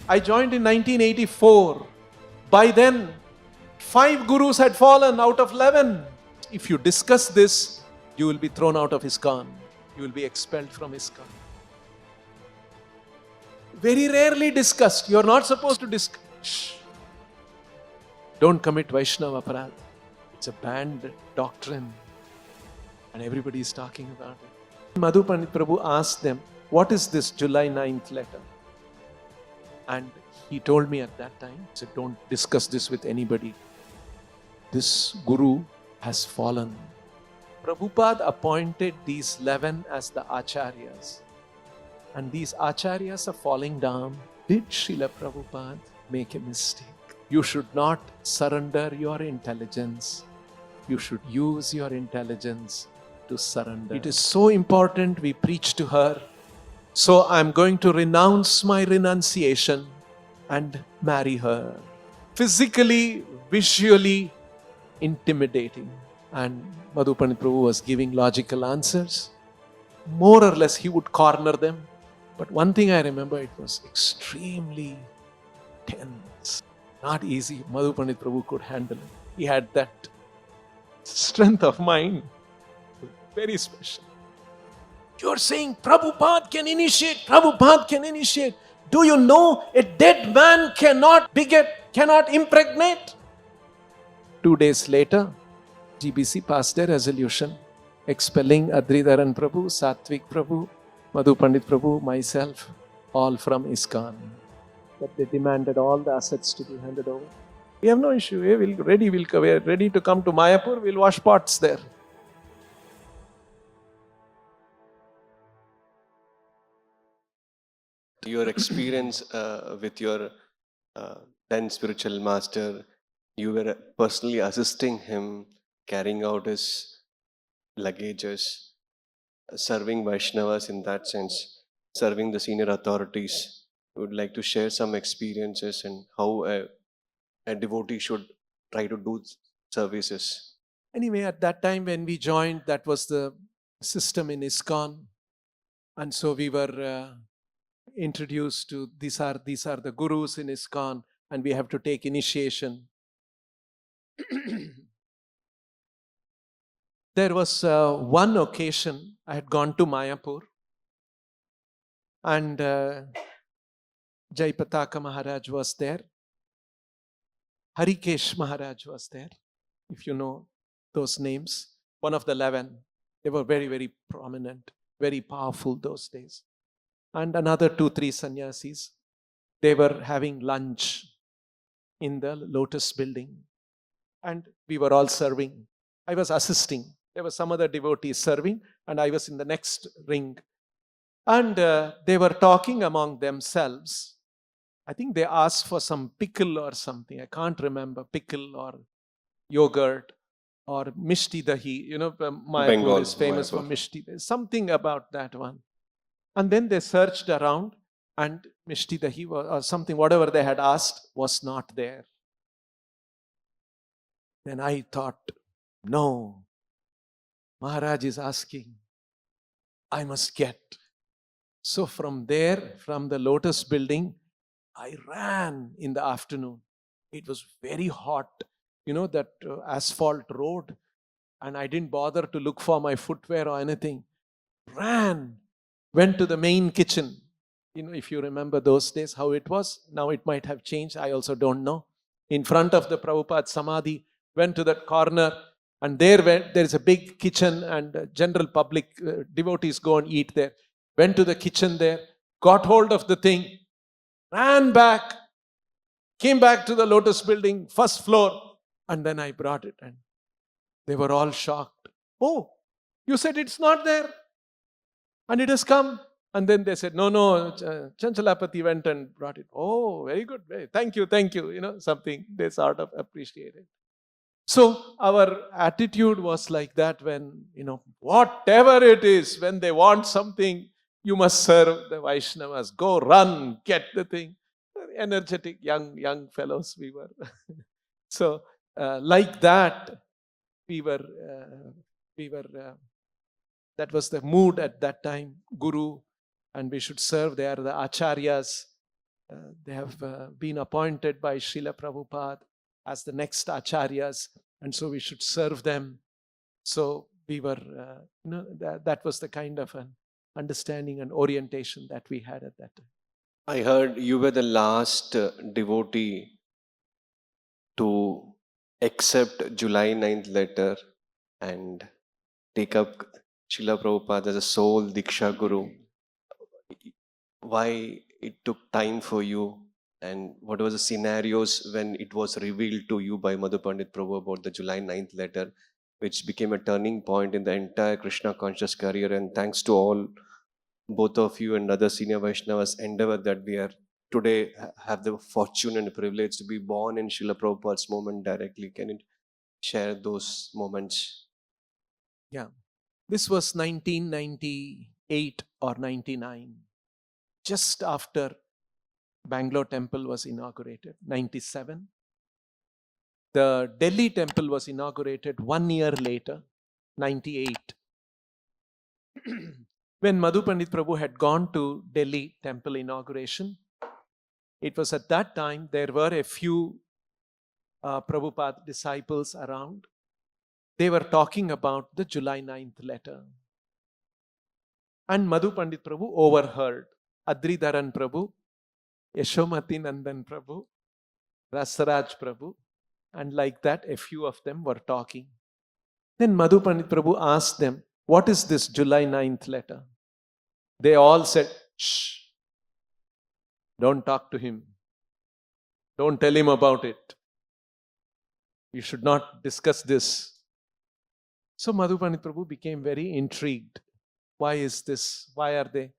I joined in 1984. By then, 5 gurus had fallen out of 11. If you discuss this, you will be thrown out of ISKCON. You will be expelled from ISKCON. Very rarely discussed. You are not supposed to discuss. Shh. Don't commit Vaishnava Aparadha. It's a banned doctrine. And everybody is talking about it. Madhupani Prabhu asked them, what is this July 9th letter? And he told me at that time, he said, don't discuss this with anybody. This guru has fallen. Prabhupada appointed these 11 as the acharyas. And these acharyas are falling down. Did Srila Prabhupada make a mistake? You should not surrender your intelligence. You should use your intelligence to surrender. It is so important we preach to her. So I'm going to renounce my renunciation and marry her. Physically, visually intimidating. And Madhupani Prabhu was giving logical answers. More or less he would corner them. But one thing I remember, it was extremely tense. Not easy. Madhupani Prabhu could handle it. He had that strength of mind. Very special. You're saying Prabhupada can initiate. Prabhupada can initiate. Do you know a dead man cannot beget, cannot impregnate? 2 days later, GBC passed a resolution expelling Adridharan Prabhu, Satvik Prabhu, Madhu Pandit Prabhu, myself, all from ISKCON. But they demanded all the assets to be handed over. We have no issue. We're ready to come to Mayapur. We'll wash pots there. Your experience with your then spiritual master, you were personally assisting him, carrying out his luggages, serving Vaishnavas in that sense, serving the senior authorities. You would like to share some experiences and how a devotee should try to do services. Anyway, at that time when we joined, that was the system in ISKCON. And so we were introduced to these are the gurus in ISKCON, and we have to take initiation. There was one occasion I had gone to Mayapur, and Jaipataka Maharaj was there. Harikesh Maharaj was there, if you know those names. One of the 11. They were very, very prominent, very powerful those days. And another 2-3 sannyasis. They were having lunch in the Lotus building. And we were all serving. I was assisting. There were some other devotees serving, and I was in the next ring. And they were talking among themselves. I think they asked for some pickle or something. I can't remember. Pickle or yogurt or Misti Doi. You know, Mayapur is famous for Misti Doi. Something about that one. And then they searched around, and Misti Doi or something, whatever they had asked, was not there. Then I thought, no, Maharaj is asking, I must get. So from there, from the Lotus building, I ran in the afternoon. It was very hot, you know, that asphalt road. And I didn't bother to look for my footwear or anything. Ran, went to the main kitchen. You know, if you remember those days, how it was. Now it might have changed. I also don't know. In front of the Prabhupada Samadhi, went to that corner. And there is a big kitchen, and general public devotees go and eat there. Went to the kitchen there, got hold of the thing, ran back, came back to the Lotus building, first floor, and then I brought it. And they were all shocked. Oh, you said it's not there. And it has come. And then they said, no, Chanchalapathi went and brought it. Oh, very good. Thank you. You know, something they sort of appreciated. So our attitude was like that when, you know, whatever it is, when they want something, you must serve the Vaishnavas. Go, run, get the thing. Energetic young fellows we were. So like that, we were, that was the mood at that time, Guru, and we should serve. They are the acharyas. they have been appointed by Srila Prabhupada as the next acharyas, and so we should serve them. So we were, that was the kind of an understanding and orientation that we had at that time. I heard you were the last devotee to accept July 9th letter and take up Srila Prabhupada as a sole Diksha Guru. Why it took time for you, and what was the scenarios when it was revealed to you by Madhu Pandit Prabhu about the July 9th letter, which became a turning point in the entire Krishna conscious career? And thanks to all, both of you and other senior Vaishnavas' endeavor that we are today have the fortune and the privilege to be born in Srila Prabhupada's moment directly. Can you share those moments? Yeah. This was 1998 or 99, just after Bangalore temple was inaugurated, 97. The Delhi temple was inaugurated 1 year later, 98. When Madhu Pandit Prabhu had gone to Delhi temple inauguration, it was at that time there were a few Prabhupada disciples around. They were talking about the July 9th letter. And Madhu Pandit Prabhu overheard. Adridharan Prabhu, Yashomati Nandan Prabhu, Rasaraj Prabhu, and like that a few of them were talking. Then Madhu Pandit Prabhu asked them, what is this July 9th letter? They all said, shh, don't talk to him. Don't tell him about it. You should not discuss this. So Madhu Pandit Prabhu became very intrigued. Why is this? Why are they?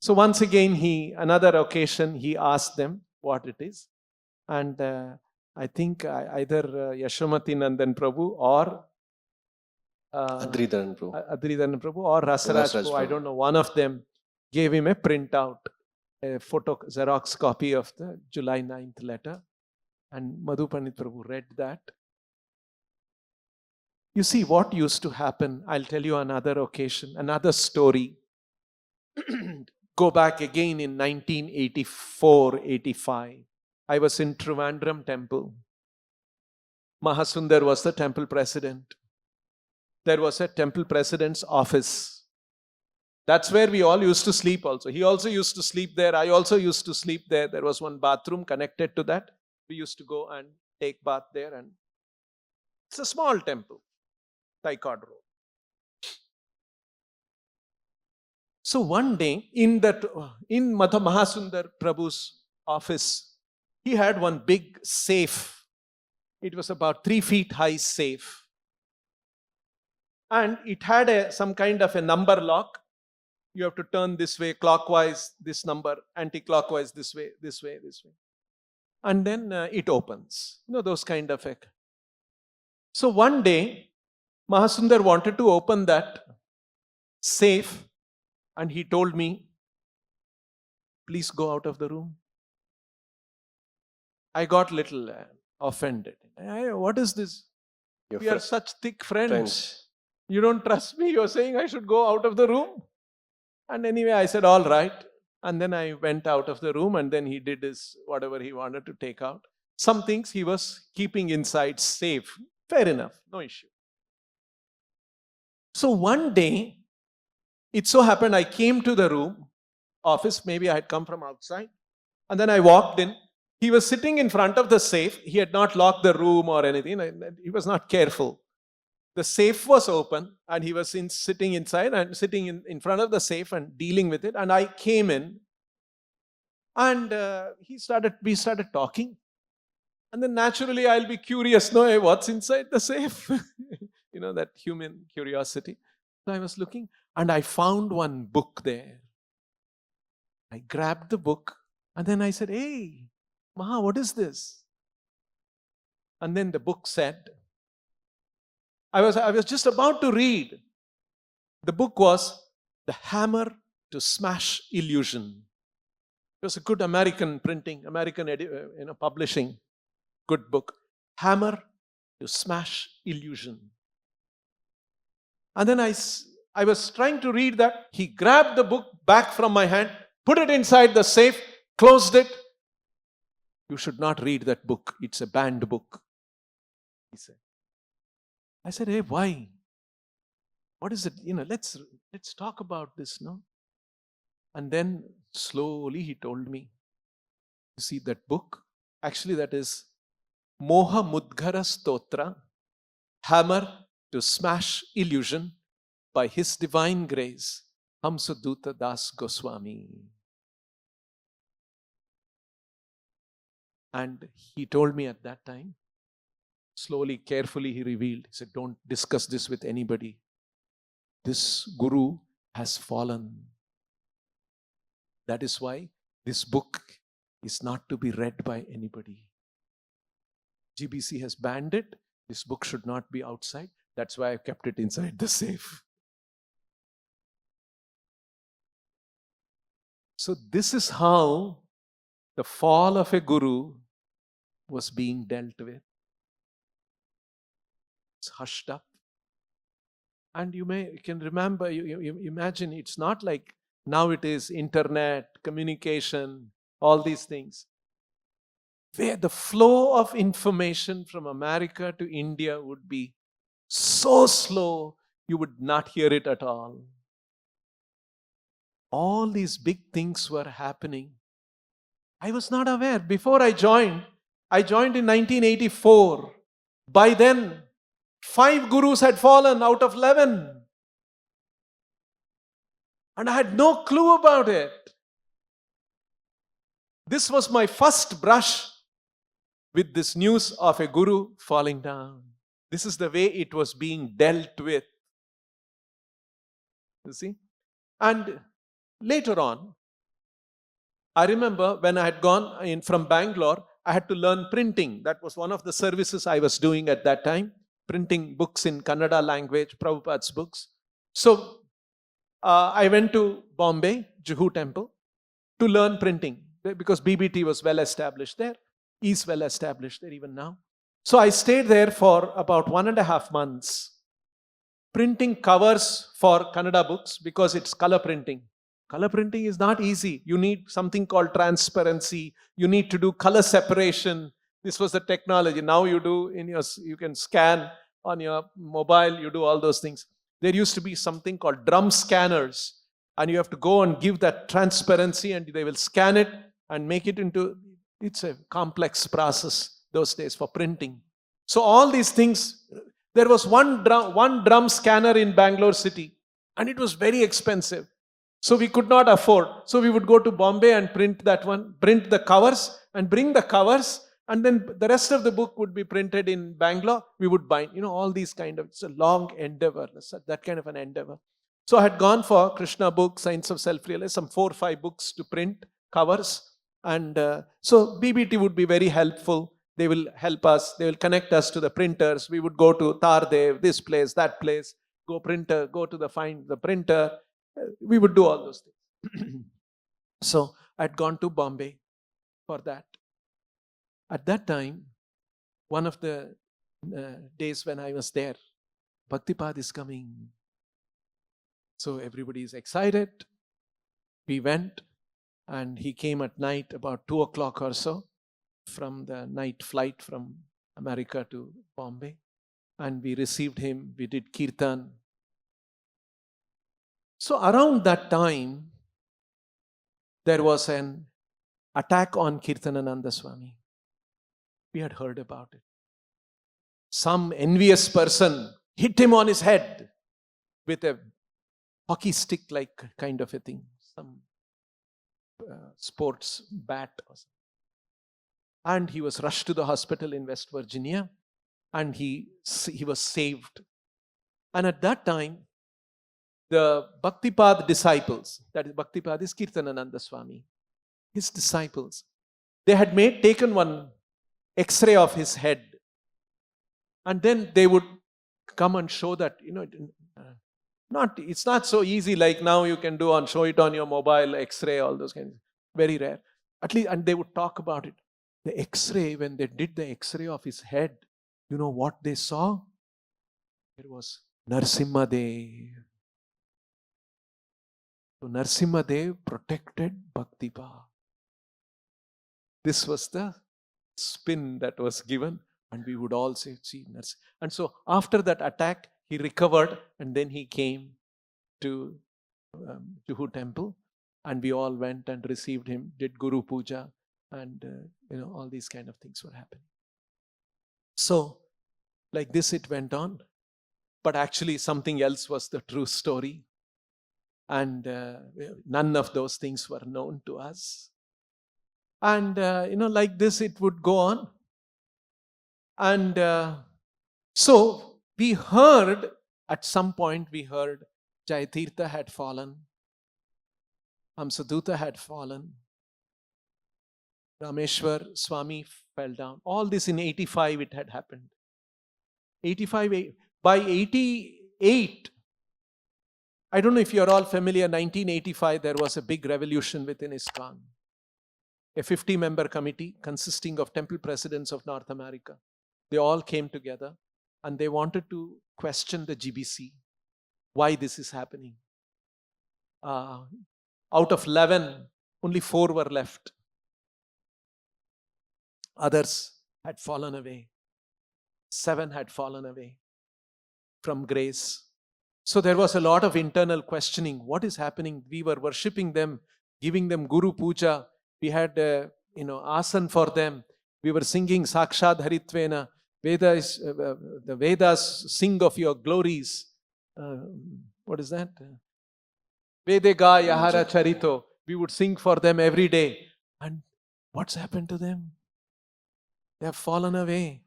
So once again, another occasion, he asked them what it is. And I think either Yashomati Nandan Prabhu or Adridharan Adridharan Prabhu or Rasaraj Prabhu, I don't know, one of them gave him a printout, a photo Xerox copy of the July 9th letter. And Madhu Pandit Prabhu read that. You see what used to happen. I'll tell you another occasion, another story. Go back again in 1984-85. I was in Trivandrum temple. Mahasundar was the temple president. There was a temple president's office. That's where we all used to sleep also. He also used to sleep there. I also used to sleep there. There was one bathroom connected to that. We used to go and take bath there. And it's a small temple. Taikad Road. So one day in Mahasundar Prabhu's office, he had one big safe. It was about 3 feet high safe. And it had some kind of a number lock. You have to turn this way, clockwise, this number, anti-clockwise, this way, this way, this way. And then it opens. Those kind of a. So one day, Mahasundar wanted to open that safe, and he told me, please go out of the room. I got little offended. What is this? We are such thick friends. You don't trust me? You're saying I should go out of the room? And anyway, I said, all right. And then I went out of the room, and then he did whatever he wanted to take out. Some things he was keeping inside safe. Fair enough, no issue. So one day, it so happened I came to the room, office, maybe I had come from outside, and then I walked in. He was sitting in front of the safe. He had not locked the room or anything. He was not careful. The safe was open, and he was sitting inside and sitting in front of the safe and dealing with it. And I came in, and we started talking. And then naturally I'll be curious, what's inside the safe? That human curiosity. So I was looking, and I found one book there. I grabbed the book, and then I said, hey, Maha, what is this? And then the book said, I was just about to read. The book was The Hammer to Smash Illusion. It was a good American printing, publishing, good book. Hammer to Smash Illusion. And then I was trying to read that. He grabbed the book back from my hand, put it inside the safe, closed it, You should not read that book. It's a banned book, he said. I said, hey, why? What is it? Let's talk about this, no? And then slowly he told me, you see that book? Actually, that is Moha Mudgara Stotra, Hammer to Smash Illusion by His Divine Grace, Hamsaduta Das Goswami. And he told me at that time, slowly, carefully he revealed, he said, don't discuss this with anybody. This guru has fallen. That is why this book is not to be read by anybody. GBC has banned it. This book should not be outside. That's why I kept it inside the safe. So this is how the fall of a guru was being dealt with. It's hushed up. And you can remember, you imagine, it's not like now it is internet, communication, all these things. Where the flow of information from America to India would be so slow, you would not hear it at all. All these big things were happening. I was not aware. Before I joined in 1984. By then, 5 gurus had fallen out of 11. And I had no clue about it. This was my first brush with this news of a guru falling down. This is the way it was being dealt with. You see? And later on, I remember when I had gone in from Bangalore, I had to learn printing. That was one of the services I was doing at that time. Printing books in Kannada language, Prabhupada's books. So, I went to Bombay, Juhu Temple, to learn printing. Because BBT was well established there. Is well established there even now. So I stayed there for about 1.5 months. Printing covers for Kannada books because it's color printing. Color printing is not easy. You need something called transparency. You need to do color separation. This was the technology. Now you can scan on your mobile, you do all those things. There used to be something called drum scanners. And you have to go and give that transparency and they will scan it and make it into, it's a complex process those days for printing. So all these things, there was one drum scanner in Bangalore city and it was very expensive. So we could not afford. So we would go to Bombay and print that one, print the covers and bring the covers, and then the rest of the book would be printed in Bangalore. We would bind, all these kind of, it's a long endeavor, that kind of an endeavor. So I had gone for Krishna book, Science of Self-Realization, some 4 or 5 books to print, covers. And so BBT would be very helpful. They will help us. They will connect us to the printers. We would go to Tardev, this place, that place, go to find the printer. We would do all those things. So I'd gone to Bombay for that. At that time, one of the days when I was there, Bhaktipada is coming. So everybody is excited. We went and he came at night about 2 o'clock or so from the night flight from America to Bombay. And we received him. We did kirtan. So around that time, there was an attack on Kirtanananda Swami. We had heard about it. Some envious person hit him on his head with a hockey stick like kind of a thing, some sports bat or something. And he was rushed to the hospital in West Virginia and he was saved. And at that time, the Bhaktipada disciples, that is Bhaktipada is Kirtanananda Swami, his disciples, they had taken one X-ray of his head. And then they would come and show that, it's not so easy like now you can show it on your mobile, X-ray, all those kinds. Very rare. At least, and they would talk about it. The X-ray, when they did the X-ray of his head, you know what they saw? It was Narsimhadev. So Narsimhadev protected Bhaktipada. This was the spin that was given, and we would all say, see, that's. And so after that attack, he recovered, and then he came to Juhu temple, and we all went and received him, did Guru Puja, and all these kind of things were happening. So, like this it went on. But actually something else was the true story. And none of those things were known to us. And, like this it would go on. And so we heard, at some point we heard Jayatirtha had fallen. Hamsadutta had fallen. Rameshwar Swami fell down. All this in 85 it had happened. 85, by 88, I don't know if you're all familiar, 1985 there was a big revolution within ISKCON. A 50-member committee consisting of temple presidents of North America. They all came together and they wanted to question the GBC. Why this is happening. Out of 11, only 4 were left. Others had fallen away. 7 had fallen away from grace. So there was a lot of internal questioning. What is happening? We were worshipping them, giving them Guru Puja. We had, asan for them. We were singing Sakshad Haritvena. The Vedas sing of your glories. What is that? Vedega Yahara Charito. We would sing for them every day. And what's happened to them? They have fallen away.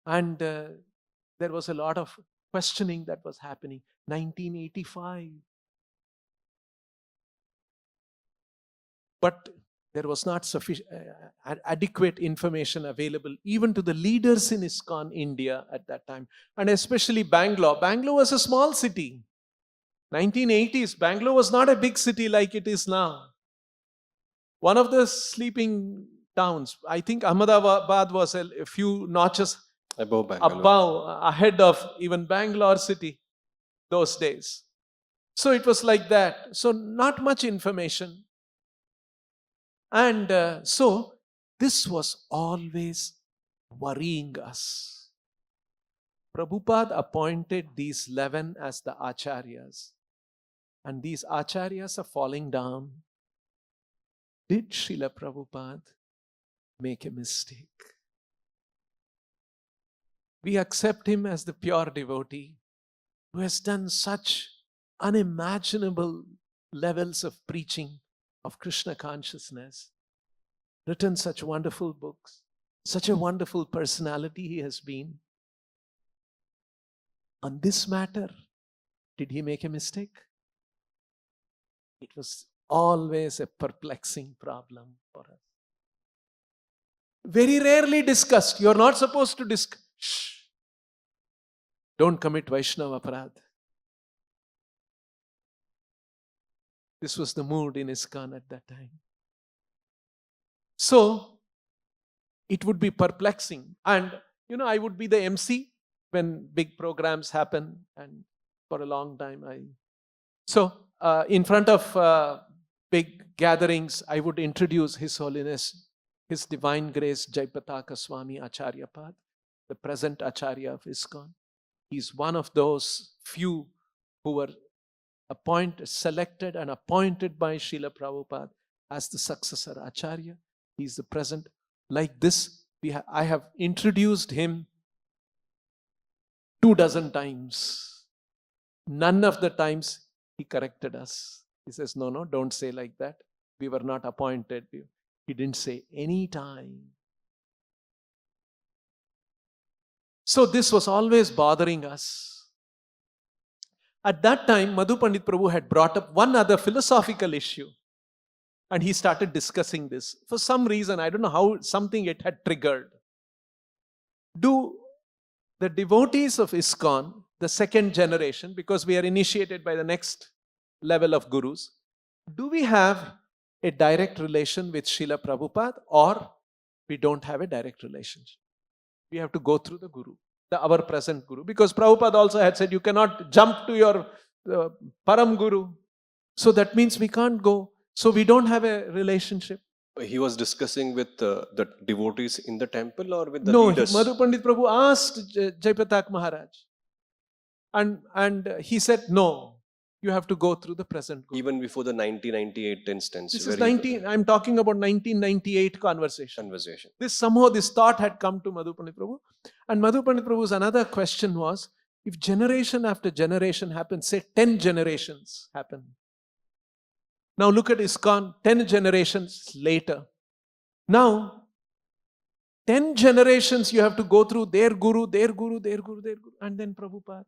And there was a lot of questioning that was happening. 1985. But there was not sufficient, adequate information available even to the leaders in ISKCON India at that time. And especially Bangalore. Bangalore was a small city. 1980s, Bangalore was not a big city like it is now. One of the sleeping towns. I think Ahmedabad was a few notches ahead of even Bangalore city those days. So it was like that. So not much information. And so this was always worrying us. Prabhupada appointed these 11 as the acharyas. And these acharyas are falling down. Did Srila Prabhupada make a mistake? We accept him as the pure devotee who has done such unimaginable levels of preaching of Krishna consciousness, written such wonderful books, such a wonderful personality he has been. On this matter, did he make a mistake? It was always a perplexing problem for us. Very rarely discussed. You're not supposed to discuss. Shh. Don't commit Vaishnava aparadha. This was the mood in ISKCON at that time. So, it would be perplexing. And, I would be the MC when big programs happen. And for a long time, in front of big gatherings, I would introduce His Holiness, His Divine Grace, Jayapataka Swami Acharya Pad, the present Acharya of ISKCON. He's one of those few who were selected and appointed by Srila Prabhupada as the successor Acharya. He's the present. Like this, I have introduced him 24 times. None of the times he corrected us. He says, no, don't say like that. We were not appointed. He didn't say any time. So this was always bothering us. At that time, Madhu Pandit Prabhu had brought up one other philosophical issue. And he started discussing this. For some reason, I don't know how, something it had triggered. Do the devotees of ISKCON, the second generation, because we are initiated by the next level of gurus, do we have a direct relation with Srila Prabhupada, or we don't have a direct relationship? We have to go through the guru, our present guru. Because Prabhupada also had said, you cannot jump to your Param Guru. So that means we can't go. So we don't have a relationship. He was discussing with the devotees in the temple or with the No, leaders? Madhu Pandit Prabhu asked Jaipatak Maharaj. And he said, no, you have to go through the present Guru. Even before the 1998 instance. This where is I'm talking about 1998 conversation. conversation. Somehow this thought had come to Madhu Pandit Prabhu. And Madhu Pandit Prabhu's another question was, if generation after generation happens, say 10 generations happen. Now look at ISKCON, 10 generations later. Now, 10 generations you have to go through their Guru, their Guru, their Guru, their Guru, and then Prabhupada.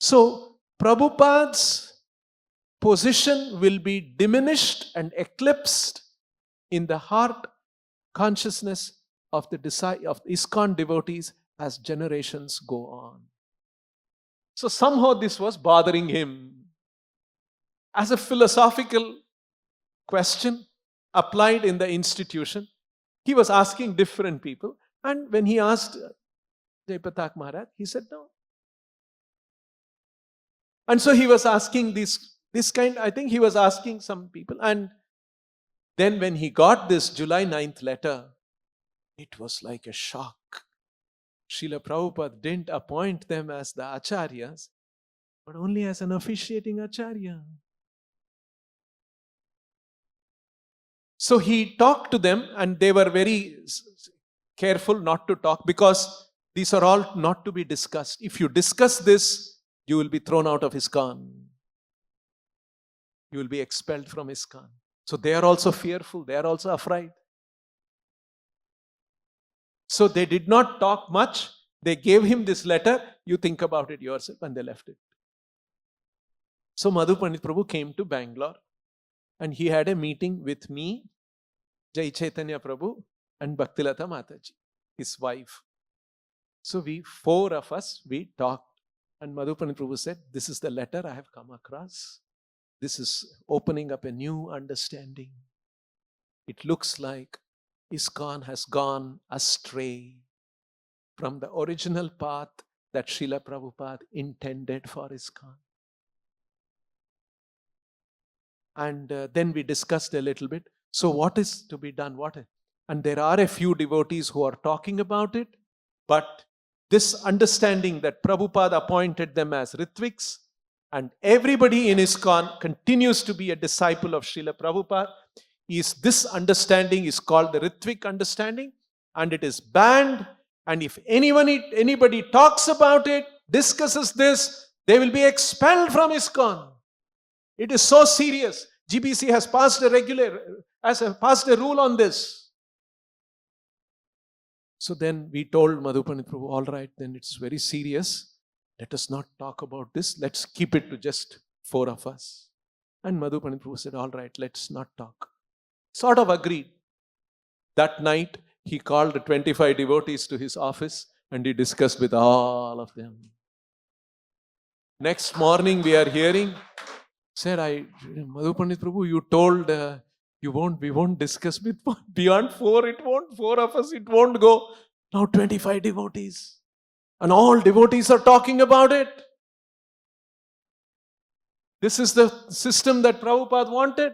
So, Prabhupada's position will be diminished and eclipsed in the heart consciousness of the ISKCON devotees as generations go on. So somehow this was bothering him. As a philosophical question applied in the institution, he was asking different people. And when he asked Jaipatak Maharaj, he said no. And so he was asking this kind, I think he was asking some people. And then when he got this July 9th letter, it was like a shock. Srila Prabhupada didn't appoint them as the acharyas, but only as an officiating acharya. So he talked to them and they were very careful not to talk because these are all not to be discussed. If you discuss this, you will be thrown out of ISKCON. You will be expelled from ISKCON. So they are also fearful. They are also afraid. So they did not talk much. They gave him this letter. You think about it yourself, and they left it. So Madhu Pandit Prabhu came to Bangalore and he had a meeting with me, Jai Chaitanya Prabhu, and Bhaktilata Mataji, his wife. So four of us, we talked. And Madhu Pandit Prabhu said, this is the letter I have come across. This is opening up a new understanding. It looks like ISKCON has gone astray from the original path that Srila Prabhupada intended for ISKCON. And then we discussed a little bit. So what is to be done? And there are a few devotees who are talking about it, but this understanding that Prabhupada appointed them as Ritviks and everybody in ISKCON continues to be a disciple of Srila Prabhupada, this understanding is called the Ritvik understanding and it is banned, and if anybody talks about it, discusses this, they will be expelled from ISKCON. It is so serious. GBC has passed a rule on this. So then we told Madhu Pandit Prabhu, all right, then it's very serious. Let us not talk about this. Let's keep it to just four of us. And Madhu Pandit Prabhu said, all right, let's not talk. Sort of agreed. That night, he called the 25 devotees to his office and he discussed with all of them. Next morning, we are hearing, said, Madhu Pandit Prabhu, you told we won't discuss with beyond four of us, it won't go. Now 25 devotees. And all devotees are talking about it. This is the system that Prabhupada wanted.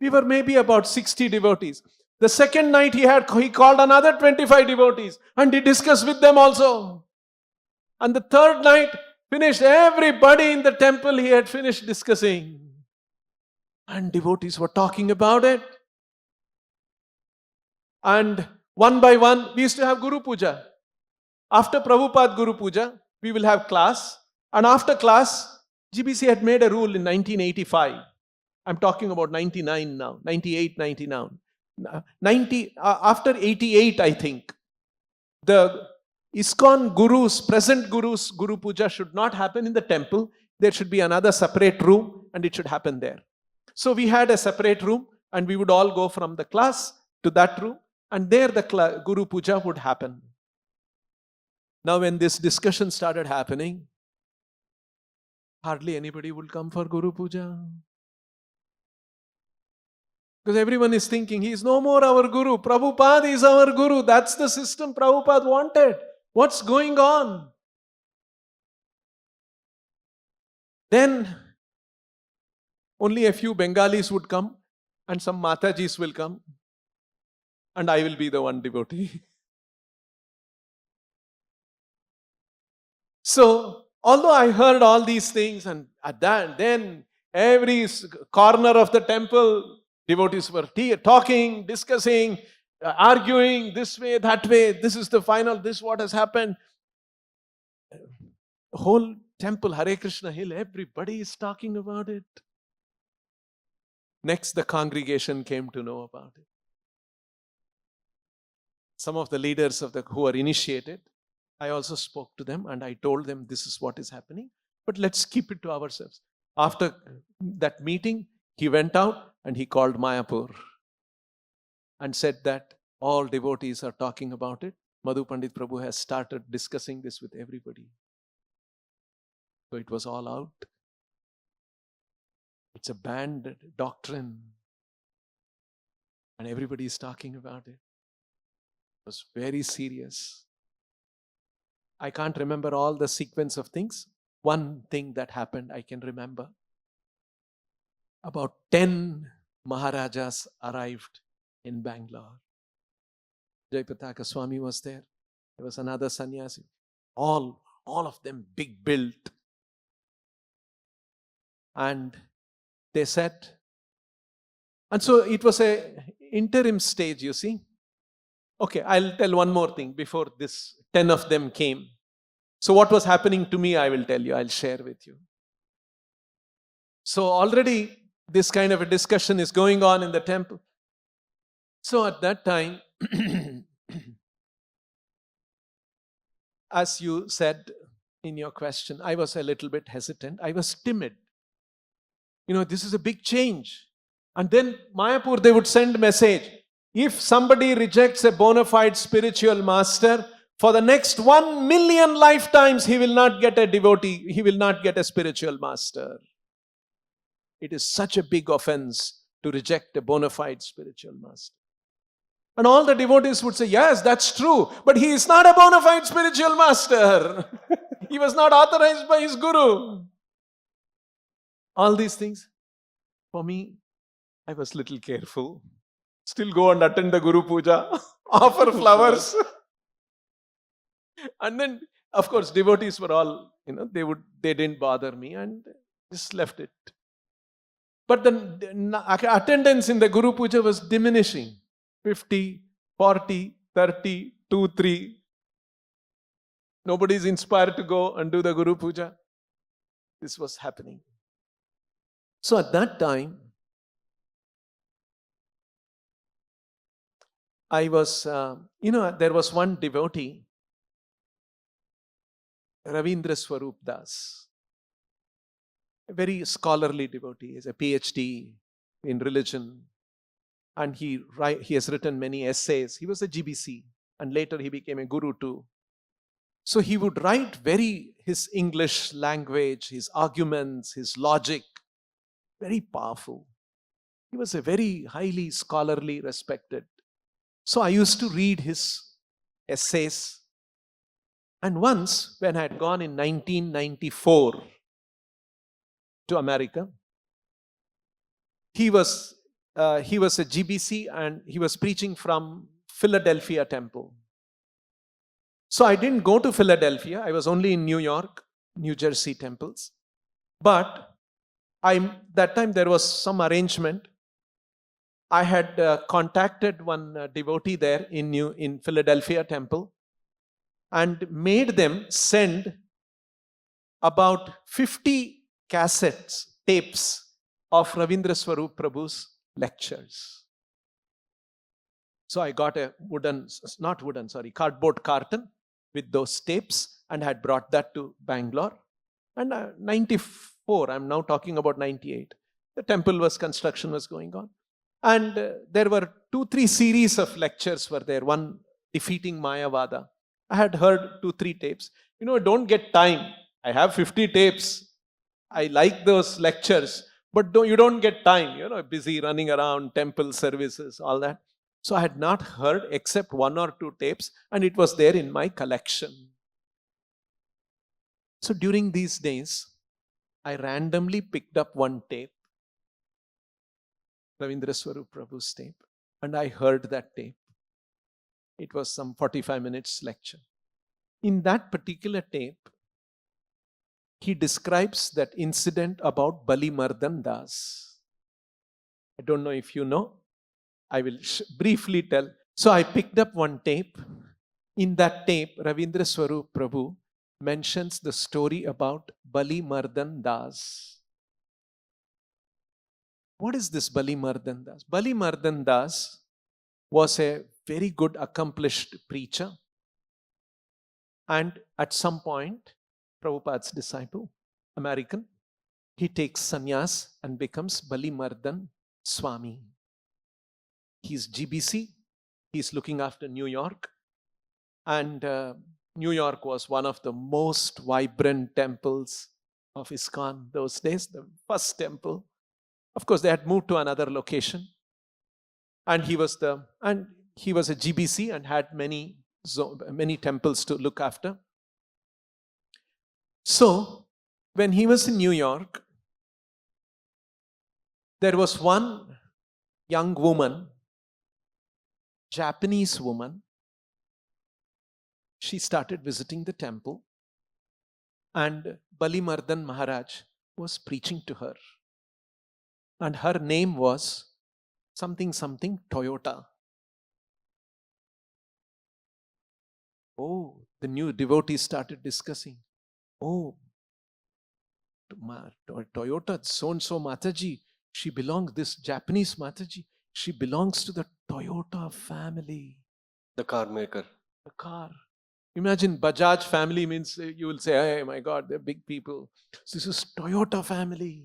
We were maybe about 60 devotees. The second night he called another 25 devotees and he discussed with them also. And the third night, finished everybody in the temple, he had finished discussing. And devotees were talking about it. And one by one, we used to have Guru Puja. After Prabhupada Guru Puja, we will have class. And after class, GBC had made a rule in 1985. I'm talking about 99 now, 98, 99. After 88, I think, the ISKCON Gurus, present Gurus, Guru Puja should not happen in the temple. There should be another separate room and it should happen there. So we had a separate room and we would all go from the class to that room and there the Guru Puja would happen. Now when this discussion started happening, hardly anybody would come for Guru Puja. Because everyone is thinking, he is no more our Guru. Prabhupada is our Guru. That's the system Prabhupada wanted. What's going on? Then only a few Bengalis would come and some Matajis will come. and I will be the one devotee. So, although I heard all these things, and at that, then every corner of the temple, devotees were talking, discussing, arguing this way, that way. This is the final, this what has happened. The whole temple, Hare Krishna Hill, everybody is talking about it. Next, the congregation came to know about it. Some of the leaders who are initiated, I also spoke to them and I told them this is what is happening, but let's keep it to ourselves. After that meeting, he went out and he called Mayapur and said that all devotees are talking about it. Madhu Pandit Prabhu has started discussing this with everybody. So it was all out. It's a banned doctrine and everybody is talking about it. It was very serious. I can't remember all the sequence of things. One thing that happened, I can remember. About 10 Maharajas arrived in Bangalore. Jayapataka Swami was there. There was another sannyasi. All of them big built. And they said, and so it was a interim stage, you see. Okay, I'll tell one more thing before this 10 of them came. So what was happening to me, I will tell you, I'll share with you. So already this kind of a discussion is going on in the temple. So at that time, as you said in your question, I was a little bit hesitant. I was timid. This is a big change. And then Mayapur, they would send message. If somebody rejects a bona fide spiritual master, for the next 1 million lifetimes, he will not get a devotee. He will not get a spiritual master. It is such a big offense to reject a bona fide spiritual master. And all the devotees would say, yes, that's true. But he is not a bona fide spiritual master. He was not authorized by his guru. All these things. For me, I was little careful. Still go and attend the Guru Puja, offer flowers. And then, of course, devotees were all, they didn't bother me and just left it. But the attendance in the Guru Puja was diminishing. 50, 40, 30, 2, 3. Nobody is inspired to go and do the Guru Puja. This was happening. So at that time, I was, there was one devotee, Ravindra Swarup Das, a very scholarly devotee. He has a PhD in religion. And he has written many essays. He was a GBC and later he became a guru too. So he would write his English language, his arguments, his logic, very powerful. He was a very highly scholarly, respected. So I used to read his essays. And once, when I had gone in 1994 to America, he was a GBC and he was preaching from Philadelphia temple. So I didn't go to Philadelphia. I was only in New York, New Jersey temples. But that time there was some arrangement. I had contacted one devotee there in Philadelphia temple and made them send about 50 cassettes, tapes of Ravindra Swarup Prabhu's lectures. So I got a cardboard carton with those tapes and had brought that to Bangalore. And 94, I'm now talking about 98. The construction was going on. And there were 2-3 series of lectures were there. One, defeating Mayavada. I had heard 2-3 tapes. Don't get time. I have 50 tapes. I like those lectures. But you don't get time. Busy running around, temple services, all that. So I had not heard except 1 or 2 tapes. And it was there in my collection. So during these days, I randomly picked up one tape. Ravindra Swarup Prabhu's tape. And I heard that tape. It was some 45 minutes lecture. In that particular tape, he describes that incident about Bali Mardan Das. I don't know if you know. I will briefly tell. So I picked up one tape. In that tape, Ravindra Swarup Prabhu mentions the story about Bali Mardan Das. What is this Bali Mardan Das? Bali Mardan Das was a very good, accomplished preacher. And at some point, Prabhupada's disciple, American, he takes sannyas and becomes Bali Mardan Swami. He's GBC. He's looking after New York. And New York was one of the most vibrant temples of ISKCON those days, the first temple. Of course, they had moved to another location. And he was a GBC and had many temples to look after. So, when he was in New York, there was one young woman, Japanese woman. She started visiting the temple, and Bali Mardan Maharaj was preaching to her. And her name was something Toyota. Oh, the new devotees started discussing. Oh, Toyota, so-and-so Mataji, she belongs, this Japanese Mataji, she belongs to the Toyota family. The car maker. The car. Imagine Bajaj family means you will say, hey, my God, they're big people. So this is Toyota family.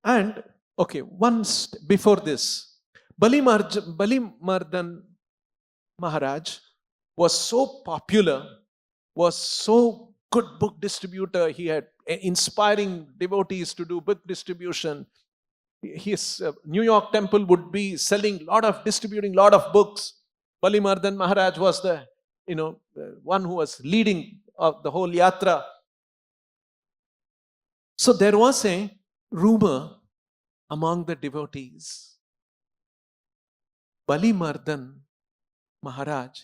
And, okay, once before this, Bali Mardan Maharaj was so popular, was so good book distributor. He had inspiring devotees to do book distribution. His New York temple would be distributing lot of books. Bali Mardan Maharaj was the one who was leading of the whole yatra. So there was a rumor among the devotees. Bali Mardan Maharaj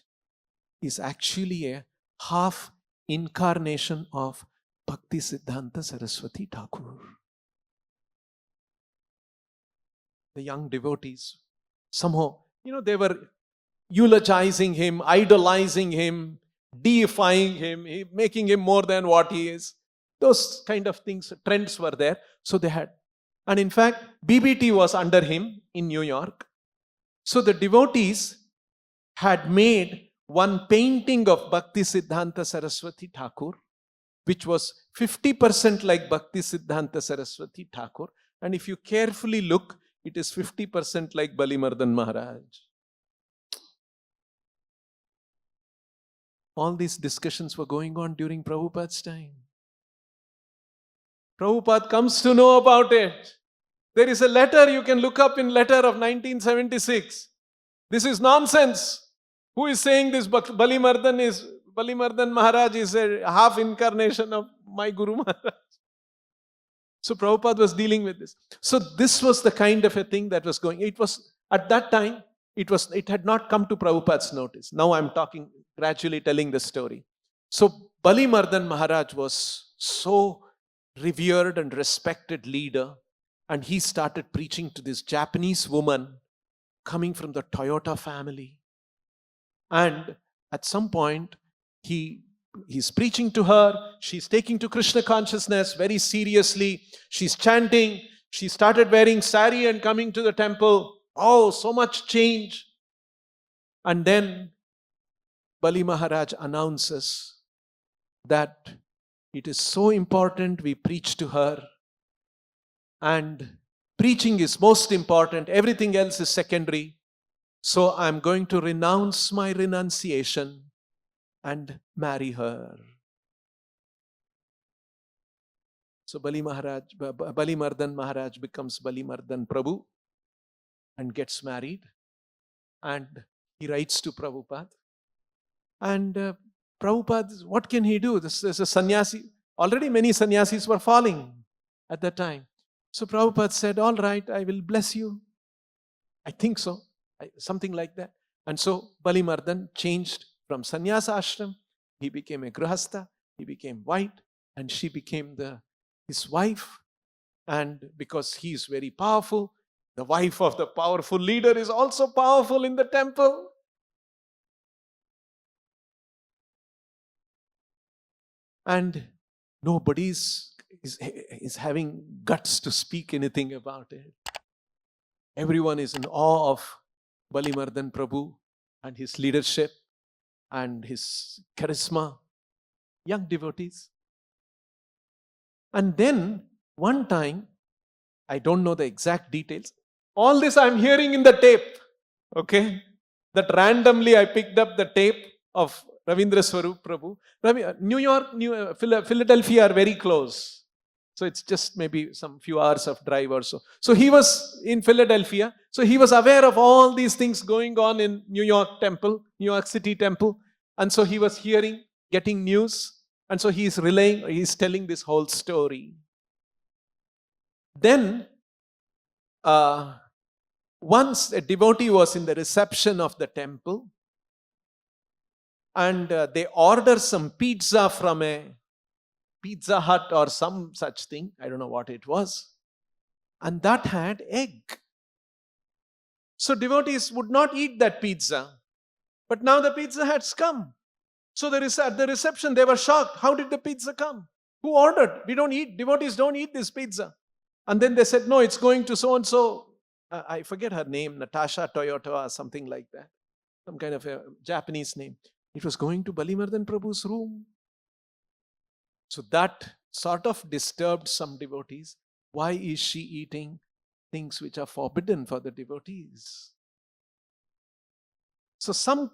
is actually a half incarnation of Bhakti Siddhanta Saraswati Thakur. The young devotees, somehow, they were eulogizing him, idolizing him, deifying him, making him more than what he is. Those kind of things, trends were there. So they had. And in fact, BBT was under him in New York. So the devotees had made one painting of Bhakti Siddhanta Saraswati Thakur, which was 50% like Bhakti Siddhanta Saraswati Thakur. And if you carefully look, it is 50% like Bali Mardan Maharaj. All these discussions were going on during Prabhupada's time. Prabhupada comes to know about it. There is a letter you can look up in letter of 1976. This is nonsense. Who is saying this? Bali Mardan Maharaj is a half incarnation of my Guru Maharaj. So Prabhupada was dealing with this. So this was the kind of a thing that was going. It was, at that time, it had not come to Prabhupada's notice. Now I'm gradually telling the story. So Bali Mardan Maharaj was so revered and respected leader, and he started preaching to this Japanese woman coming from the Toyota family. And at some point, he's preaching to her. She's taking to Krishna consciousness very seriously. She's chanting. She started wearing sari and coming to the temple. Oh, so much change. And then Bali Maharaj announces that it is so important we preach to her. And preaching is most important. Everything else is secondary. So I'm going to renounce my renunciation and marry her. So Bali Mardan Maharaj becomes Bali Mardan Prabhu and gets married. And he writes to Prabhupada. And Prabhupada, what can he do? This is a sannyasi. Already many sannyasis were falling at that time. So Prabhupada said, all right, I will bless you. I think so. Something like that. And so Balimardan changed from sannyasa ashram. He became a grihastha. He became white, and she became his wife. And because he is very powerful, the wife of the powerful leader is also powerful in the temple. And nobody is having guts to speak anything about it. Everyone is in awe of Balimardan Prabhu and his leadership and his charisma. Young devotees. And then one time, I don't know the exact details. All this I'm hearing in the tape. Okay? That randomly I picked up the tape of Ravindra Swarup Prabhu. New York, Philadelphia are very close. So it's just maybe some few hours of drive or so. So he was in Philadelphia. So he was aware of all these things going on in New York City temple. And so he was hearing, getting news. And so he's telling this whole story. Then, once a devotee was in the reception of the temple, and they ordered some pizza from a Pizza Hut or some such thing. I don't know what it was. And that had egg. So devotees would not eat that pizza. But now the pizza has come. So at the reception, they were shocked. How did the pizza come? Who ordered? Devotees don't eat this pizza. And then they said, no, it's going to so-and-so. I forget her name, Natasha Toyota or something like that. Some kind of a Japanese name. It was going to Balimardan Prabhu's room. So that sort of disturbed some devotees. Why is she eating things which are forbidden for the devotees? So some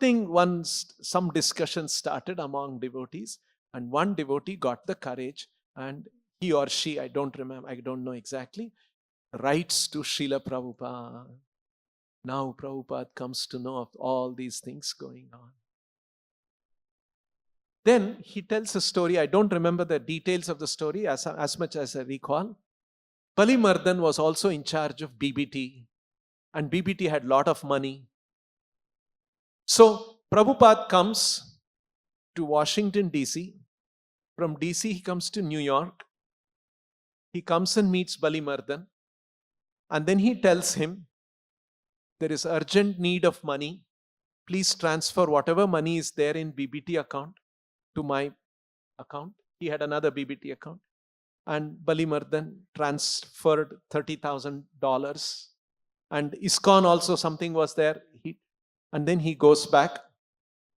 discussion started among devotees, and one devotee got the courage, and he or she, I don't know exactly, writes to Srila Prabhupada. Now Prabhupada comes to know of all these things going on. Then he tells a story. I don't remember the details of the story as much as I recall. Balimardan was also in charge of BBT, and BBT had a lot of money. So Prabhupada comes to Washington, D.C. From D.C. he comes to New York. He comes and meets Balimardan. And then he tells him, there is urgent need of money. Please transfer whatever money is there in BBT account to my account. He had another BBT account. And Balimardan transferred $30,000. And ISKCON also something was there. And then he goes back.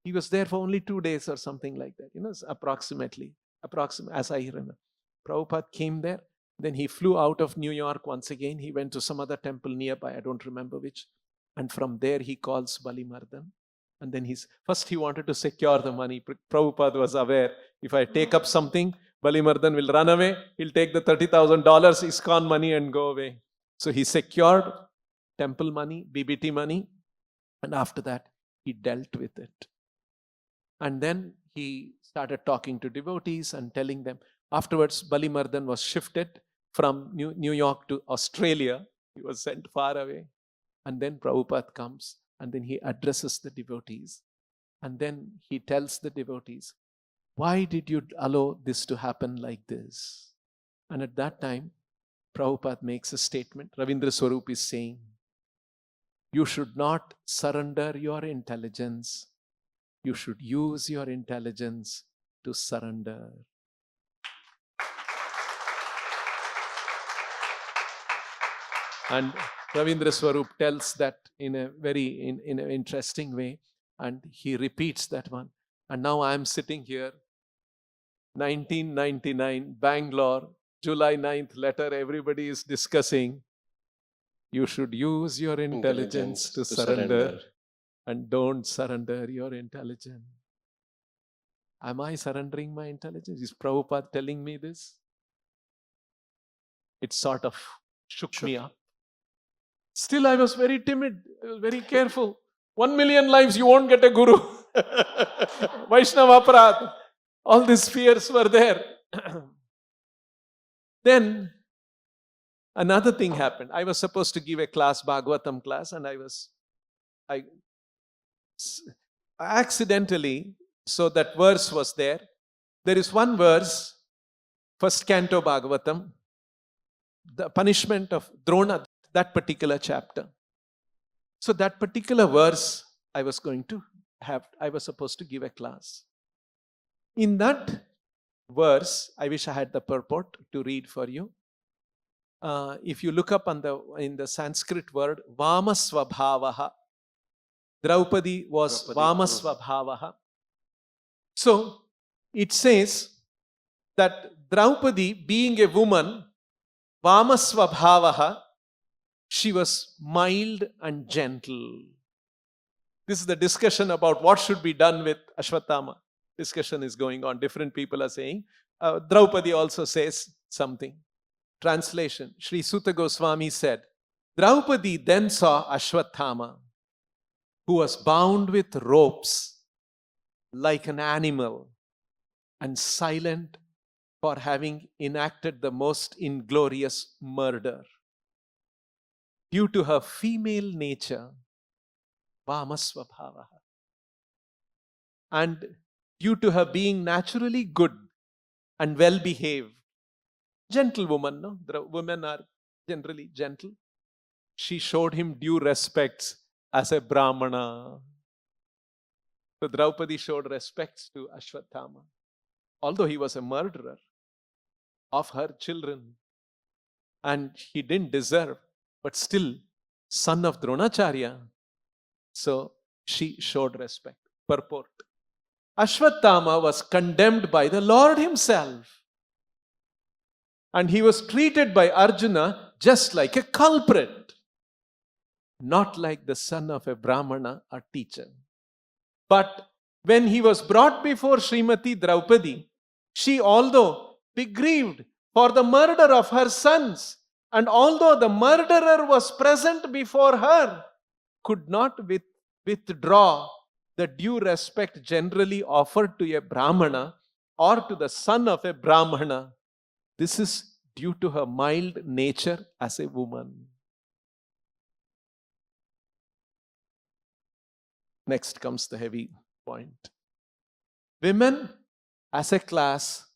He was there for only 2 days or something like that. Approximately, as I remember. Prabhupada came there. Then he flew out of New York once again. He went to some other temple nearby. I don't remember which. And from there he calls Balimardan. And then first he wanted to secure the money. Prabhupada was aware. If I take up something, Balimardan will run away. He'll take the $30,000 ISKCON money and go away. So he secured temple money, BBT money. And after that, he dealt with it. And then he started talking to devotees and telling them. Afterwards, Balimardan was shifted from New York to Australia. He was sent far away. And then Prabhupada comes, and then he addresses the devotees. And then he tells the devotees, why did you allow this to happen like this? And at that time, Prabhupada makes a statement. Ravindra Swarup is saying, you should not surrender your intelligence. You should use your intelligence to surrender. And Ravindra Swarup tells that in a very in an interesting way, and he repeats that one. And now I am sitting here, 1999, Bangalore, July 9th letter, everybody is discussing. You should use your intelligence to surrender, and don't surrender your intelligence. Am I surrendering my intelligence? Is Prabhupada telling me this? It sort of shook me up. Still, I was very timid, very careful. 1 million lives, you won't get a guru. Vaishnava Aparad. All these fears were there. Then, another thing happened. I was supposed to give a class, Bhagavatam class, and accidentally, so that verse was there. There is one verse, first canto Bhagavatam, the punishment of Drona, that particular chapter. So that particular verse I was supposed to give a class. In that verse, I wish I had the purport to read for you. If you look up in the Sanskrit word, Vamasvabhavaha. Draupadi was Vamasvabhavaha. So it says that Draupadi, being a woman, Vamasvabhavaha, she was mild and gentle. This is the discussion about what should be done with Aśvatthāmā. Discussion is going on. Different people are saying. Draupadi also says something. Translation. Sri Sutta Goswami said, Draupadi then saw Aśvatthāmā, who was bound with ropes like an animal and silent for having enacted the most inglorious murder. Due to her female nature, Vamasvabhavaha, and due to her being naturally good and well-behaved, gentle woman, no? Women are generally gentle. She showed him due respects as a Brahmana. So Draupadi showed respects to Aśvatthāmā, although he was a murderer of her children and he didn't deserve, but still son of Dronacharya. So she showed respect. Purport. Aśvatthāmā was condemned by the Lord himself. And he was treated by Arjuna just like a culprit, not like the son of a Brahmana or teacher. But when he was brought before Srimati Draupadi, she, although grieved for the murder of her sons, and although the murderer was present before her, could not withdraw the due respect generally offered to a Brahmana or to the son of a Brahmana. This is due to her mild nature as a woman. Next comes the heavy point. Women as a class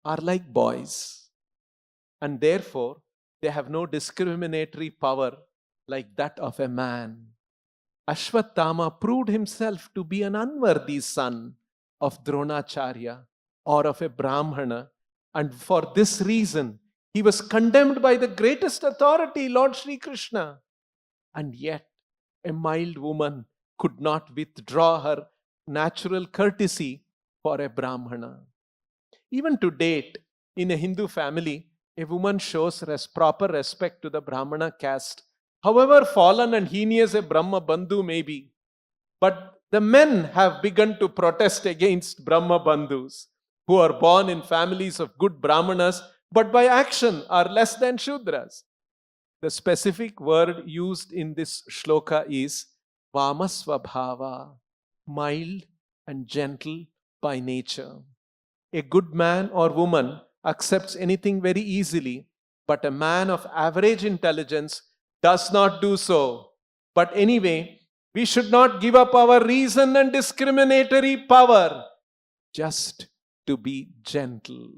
are like boys, and therefore they have no discriminatory power like that of a man. Aśvatthāmā proved himself to be an unworthy son of Dronacharya or of a Brahmana, and for this reason he was condemned by the greatest authority, Lord Sri Krishna. And yet a mild woman could not withdraw her natural courtesy for a Brahmana. Even to date, in a Hindu family, a woman shows proper respect to the Brahmana caste, however fallen and heinous a Brahma Bandhu may be. But the men have begun to protest against Brahma Bandhus, who are born in families of good Brahmanas, but by action are less than Shudras. The specific word used in this shloka is Vamasvabhava, mild and gentle by nature. A good man or woman accepts anything very easily, but a man of average intelligence does not do so. But anyway, we should not give up our reason and discriminatory power just to be gentle.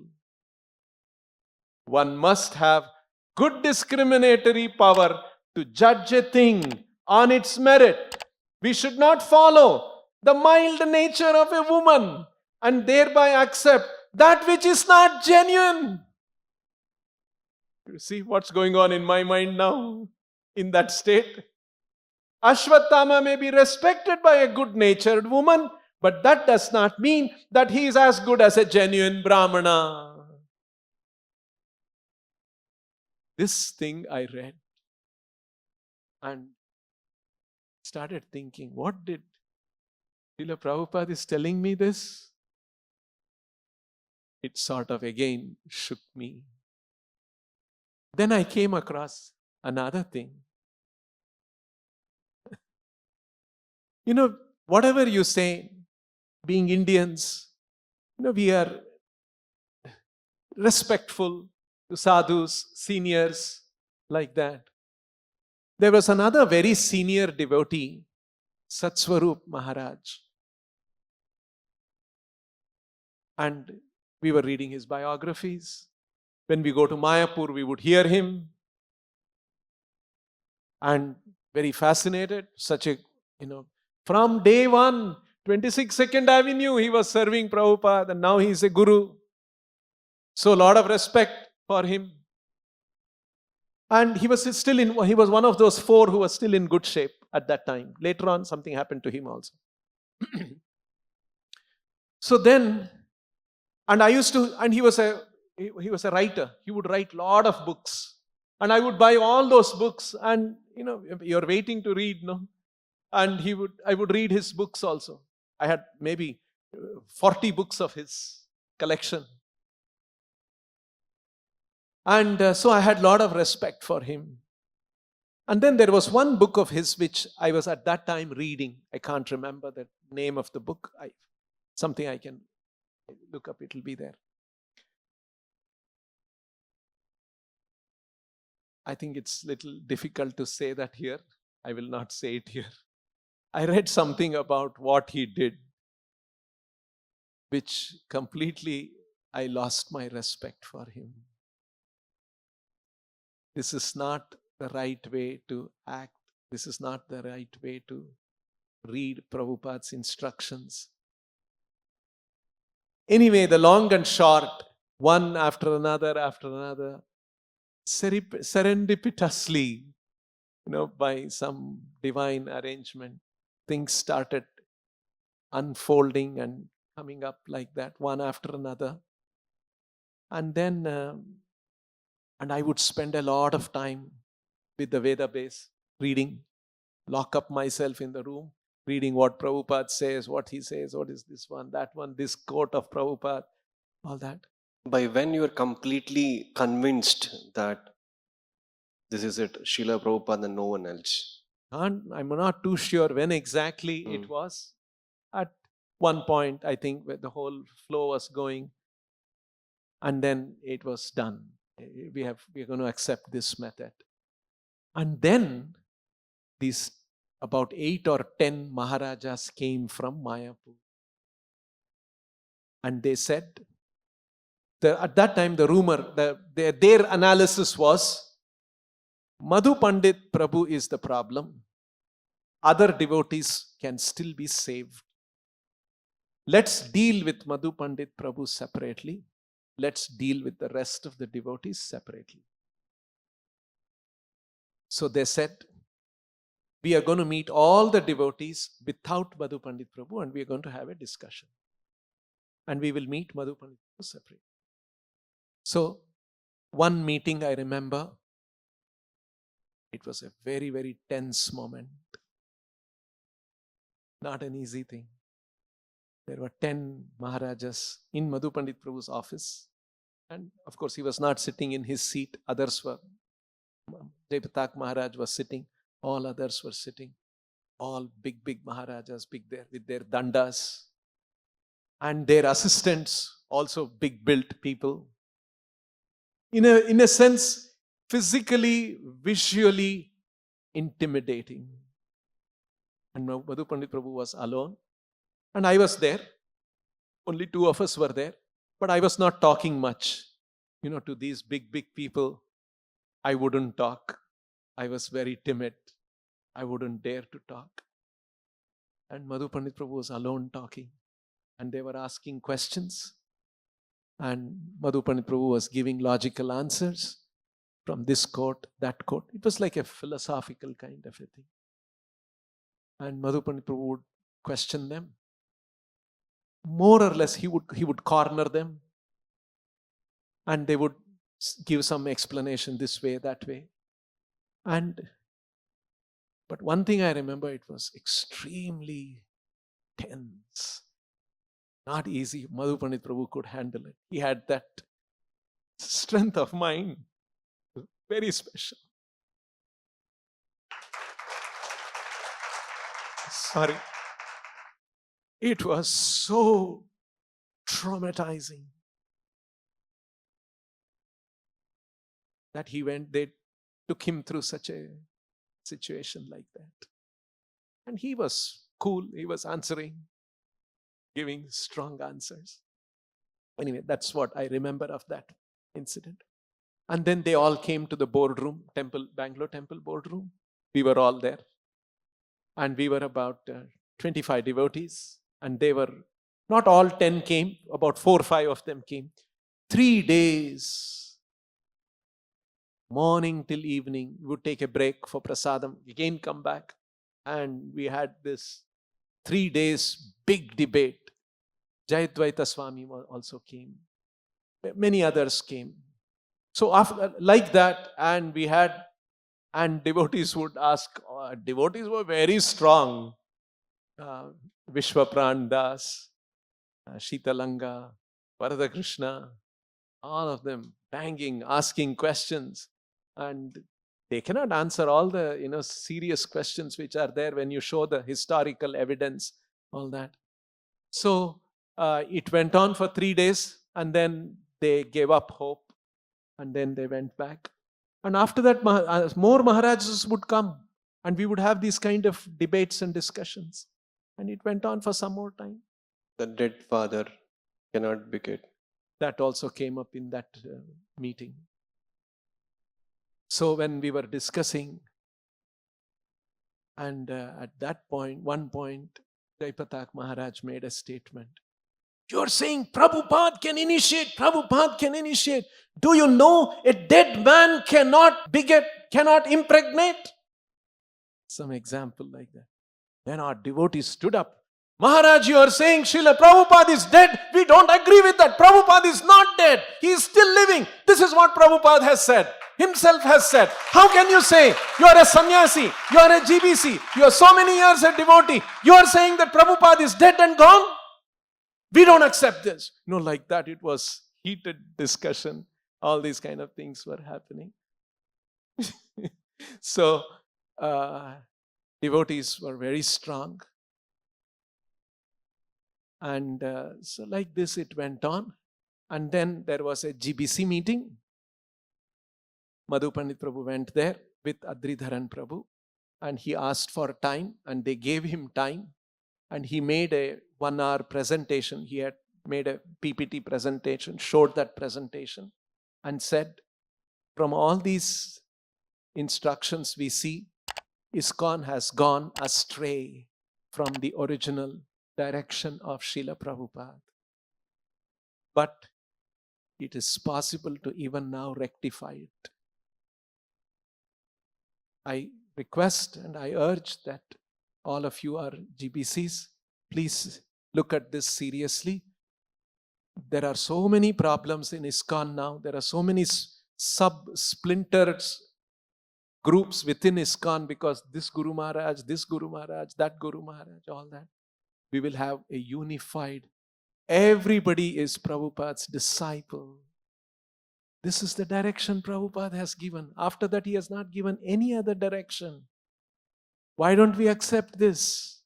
One must have good discriminatory power to judge a thing on its merit. We should not follow the mild nature of a woman and thereby accept that which is not genuine. You see what's going on in my mind now in that state? Aśvatthāmā may be respected by a good-natured woman, but that does not mean that he is as good as a genuine Brahmana. This thing I read and started thinking, what did Srila Prabhupada is telling me this? It sort of again shook me. Then I came across another thing. You know, whatever you say, being Indians, we are respectful to sadhus, seniors, like that. There was another very senior devotee, Satswarup Maharaj. And we were reading his biographies. When we go to Mayapur, we would hear him. And very fascinated, such a, from day one, 22nd Avenue, he was serving Prabhupada, and now he is a guru. So a lot of respect for him. And he was one of those 4 who was still in good shape at that time. Later on, something happened to him also. So then, and he was a writer. He would write a lot of books. And I would buy all those books, and you're waiting to read, no? And I would read his books also. I had maybe 40 books of his collection. And so I had a lot of respect for him. And then there was one book of his which I was at that time reading. I can't remember the name of the book. Something I can look up, it'll be there. I think it's a little difficult to say that here. I will not say it here. I read something about what he did, which completely I lost my respect for him. This is not the right way to act. This is not the right way to read Prabhupada's instructions. Anyway, the long and short, one after another, serendipitously, by some divine arrangement, things started unfolding and coming up like that, one after another. And then, and I would spend a lot of time with the Veda base, reading, lock up myself in the room, reading what Prabhupada says, what he says, what is this one, that one, this quote of Prabhupada, all that. By when you are completely convinced that this is it, Srila Prabhupada and no one else? And I'm not too sure when exactly it was. At one point, I think, where the whole flow was going, and then it was done. We're going to accept this method. And then these about 8 or 10 Maharajas came from Mayapur. And they said, at that time the rumor, their analysis was, Madhu Pandit Prabhu is the problem. Other devotees can still be saved. Let's deal with Madhu Pandit Prabhu separately. Let's deal with the rest of the devotees separately. So they said, we are going to meet all the devotees without Madhu Pandit Prabhu, and we are going to have a discussion. And we will meet Madhu Pandit Prabhu separately. So one meeting I remember, it was a very, very tense moment. Not an easy thing. There were 10 Maharajas in Madhu Pandit Prabhu's office. And of course, he was not sitting in his seat. Others were. Jaipatak Maharaj was sitting. All others were sitting. All big Maharajas, big there with their dandas. And their assistants, also big built people. In a sense, physically, visually intimidating. And Madhu Pandit Prabhu was alone. And I was there. Only 2 of us were there. But I was not talking much. To these big people, I wouldn't talk. I was very timid. I wouldn't dare to talk. And Madhu Pandit Prabhu was alone talking. And they were asking questions. And Madhu Pandit Prabhu was giving logical answers from this quote, that quote. It was like a philosophical kind of a thing. And Madhu Pandit Prabhu would question them. More or less, he would corner them. And they would give some explanation this way, that way. But one thing I remember, it was extremely tense. Not easy. Madhu Pandit Prabhu could handle it. He had that strength of mind. Very special. Sorry. It was so traumatizing that they took him through such a situation like that. And he was cool. He was answering, giving strong answers. Anyway, that's what I remember of that incident. And then they all came to the boardroom, Bangalore temple boardroom. We were all there. And we were about 25 devotees. And they were, not all 10 came, about 4 or 5 of them came. 3 days, morning till evening, we would take a break for prasadam, again come back. And we had this 3 days big debate. Jayadvaita Swami also came. Many others came. So after, like that, and we had, and devotees would ask, devotees were very strong. Vishwapran Das, Sheetalanga, Varada Krishna, all of them banging, asking questions. And they cannot answer all the serious questions which are there when you show the historical evidence, all that. So it went on for 3 days, and then they gave up hope, and then they went back. And after that, more Maharajas would come, and we would have these kind of debates and discussions. And it went on for some more time. The dead father cannot be good. That also came up in that meeting. So when we were discussing, and at that point, one point, Jaipatak Maharaj made a statement. You're saying Prabhupada can initiate, Prabhupada can initiate. Do you know a dead man cannot beget, cannot impregnate? Some example like that. Then our devotees stood up. Maharaj, you are saying Srila Prabhupada is dead. We don't agree with that. Prabhupada is not dead. He is still living. This is what Prabhupada has said. Himself has said. How can you say you are a sannyasi, you are a GBC, you are so many years a devotee. You are saying that Prabhupada is dead and gone? We don't accept this. Like that it was heated discussion. All these kind of things were happening. So, devotees were very strong. And so like this it went on. And then there was a GBC meeting. Madhu Pandit Prabhu went there with Adridharan Prabhu. And he asked for time, and they gave him time. And he made a 1-hour presentation. He had made a PPT presentation, showed that presentation, and said, from all these instructions we see, ISKCON has gone astray from the original direction of Srila Prabhupada. But it is possible to even now rectify it. I request and I urge that all of you are GBCs, please look at this seriously. There are so many problems in ISKCON now. There are so many sub-splinters, groups within ISKCON, because this Guru Maharaj, that Guru Maharaj, all that. We will have a unified, everybody is Prabhupada's disciple. This is the direction Prabhupada has given. After that, he has not given any other direction. Why don't we accept this?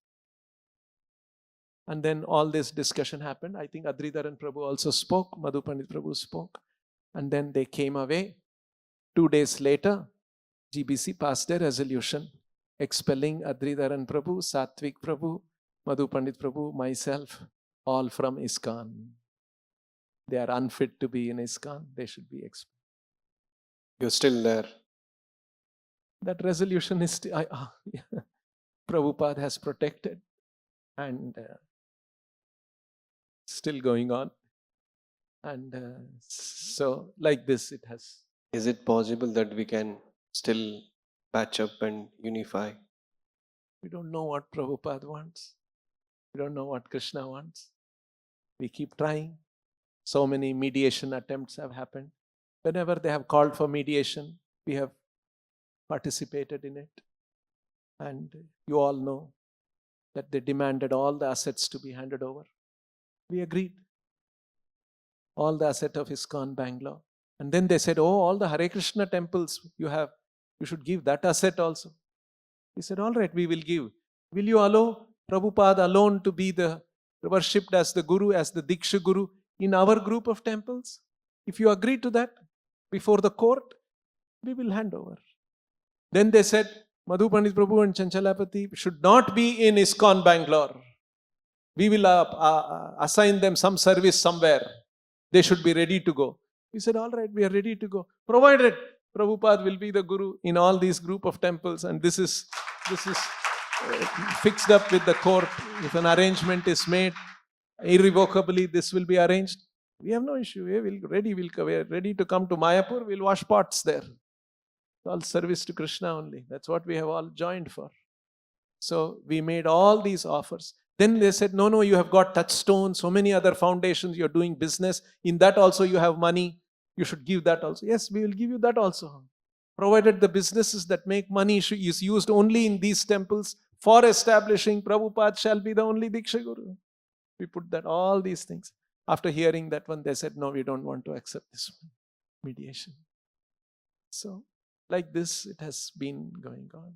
And then all this discussion happened. I think Adridharan Prabhu also spoke. Madhu Pandit Prabhu spoke. And then they came away. 2 days later, GBC passed a resolution expelling Adridharan Prabhu, Satvik Prabhu, Madhu Pandit Prabhu, myself, all from ISKCON. They are unfit to be in ISKCON. They should be expelled. You're still there. That resolution is Prabhupada has protected, and still going on. And so like this it has. Is it possible that we can still patch up and unify? We don't know what Prabhupada wants. We don't know what Krishna wants. We keep trying. So many mediation attempts have happened. Whenever they have called for mediation, we have participated in it. And you all know that they demanded all the assets to be handed over. We agreed. All the asset of ISKCON Bangalore. And then they said, all the Hare Krishna temples you should give that asset also. We said, all right, we will give. Will you allow Prabhupada alone to be worshipped as the Guru, as the Diksha Guru in our group of temples? If you agree to that before the court, we will hand over. Then they said, Madhu Pandit Prabhu and Chanchalapathi should not be in ISKCON Bangalore. We will assign them some service somewhere. They should be ready to go. We said, all right, we are ready to go. Provided Prabhupada will be the guru in all these group of temples, and this is fixed up with the court. If an arrangement is made, irrevocably this will be arranged. We have no issue. We are ready to come to Mayapur. We'll wash pots there. It's all service to Krishna only. That's what we have all joined for. So we made all these offers. Then they said, no, you have got Touchstone, so many other foundations, you're doing business. In that also you have money. You should give that also. Yes, we will give you that also. Provided the businesses that make money is used only in these temples for establishing Prabhupada shall be the only Diksha Guru. We put that, all these things. After hearing that one, they said, no, we don't want to accept this mediation. So, like this, it has been going on.